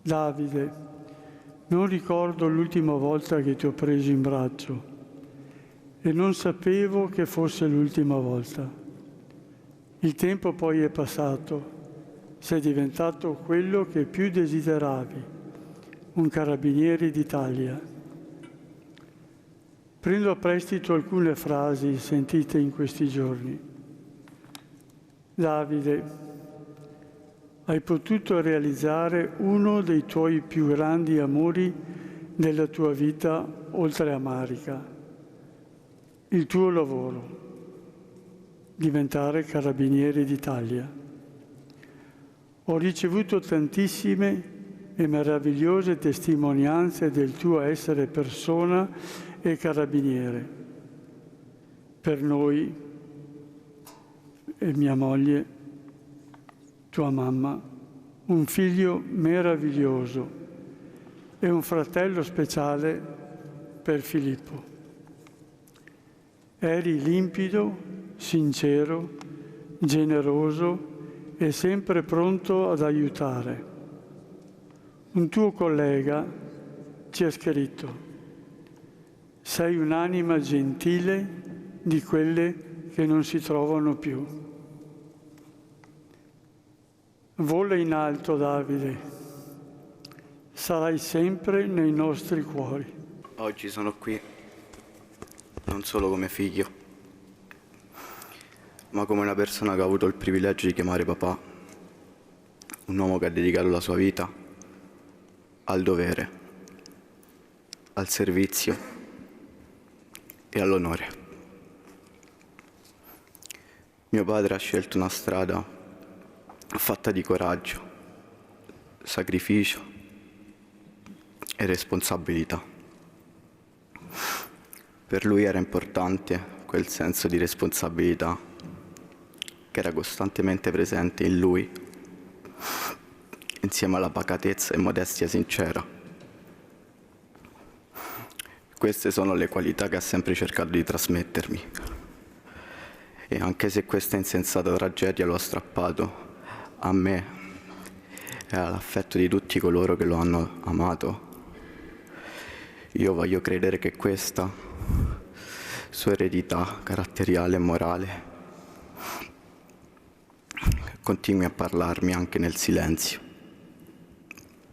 Davide, non ricordo l'ultima volta che ti ho preso in braccio e non sapevo che fosse l'ultima volta. Il tempo poi è passato, sei diventato quello che più desideravi, un carabiniere d'Italia. Prendo a prestito alcune frasi sentite in questi giorni. Davide, hai potuto realizzare uno dei tuoi più grandi amori della tua vita oltre a Marica, il tuo lavoro, diventare carabiniere d'Italia. Ho ricevuto tantissime e meravigliose testimonianze del tuo essere persona e carabiniere. Per noi e mia moglie, tua mamma, un figlio meraviglioso e un fratello speciale per Filippo. Eri limpido, sincero, generoso e sempre pronto ad aiutare. Un tuo collega ci ha scritto: sei un'anima gentile di quelle che non si trovano più. Vola in alto, Davide, sarai sempre nei nostri cuori. Oggi sono qui, non solo come figlio, ma come una persona che ha avuto il privilegio di chiamare papà, un uomo che ha dedicato la sua vita al dovere, al servizio e all'onore. Mio padre ha scelto una strada fatta di coraggio, sacrificio e responsabilità. Per lui era importante quel senso di responsabilità che era costantemente presente in lui, insieme alla pacatezza e modestia sincera. Queste sono le qualità che ha sempre cercato di trasmettermi. E anche se questa insensata tragedia lo ha strappato a me e all'affetto di tutti coloro che lo hanno amato, io voglio credere che questa sua eredità caratteriale e morale continui a parlarmi anche nel silenzio,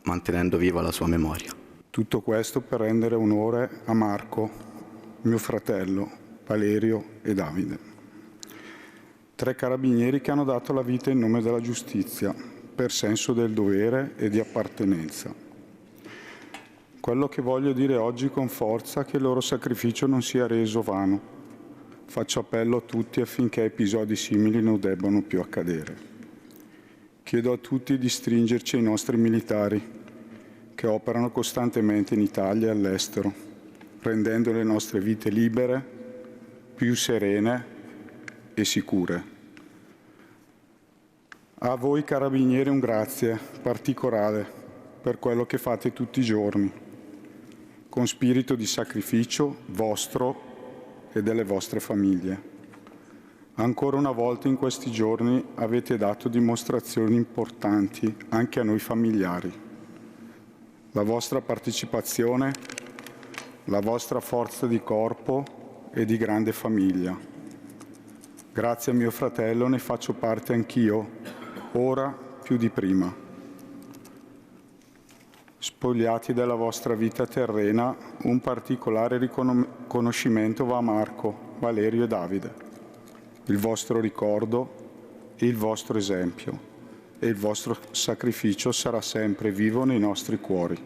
mantenendo viva la sua memoria. Tutto questo per rendere onore a Marco, mio fratello, Valerio e Davide. 3 carabinieri che hanno dato la vita in nome della giustizia, per senso del dovere e di appartenenza. Quello che voglio dire oggi con forza è che il loro sacrificio non sia reso vano. Faccio appello a tutti affinché episodi simili non debbano più accadere. Chiedo a tutti di stringerci ai nostri militari che operano costantemente in Italia e all'estero, rendendo le nostre vite libere, più serene e sicure. A voi carabinieri un grazie particolare per quello che fate tutti i giorni, con spirito di sacrificio vostro e delle vostre famiglie. Ancora una volta in questi giorni avete dato dimostrazioni importanti anche a noi familiari. La vostra partecipazione, la vostra forza di corpo e di grande famiglia. Grazie a mio fratello ne faccio parte anch'io, ora più di prima. Spogliati della vostra vita terrena, un particolare riconoscimento va a Marco, Valerio e Davide. Il vostro ricordo e il vostro esempio e il vostro sacrificio sarà sempre vivo nei nostri cuori.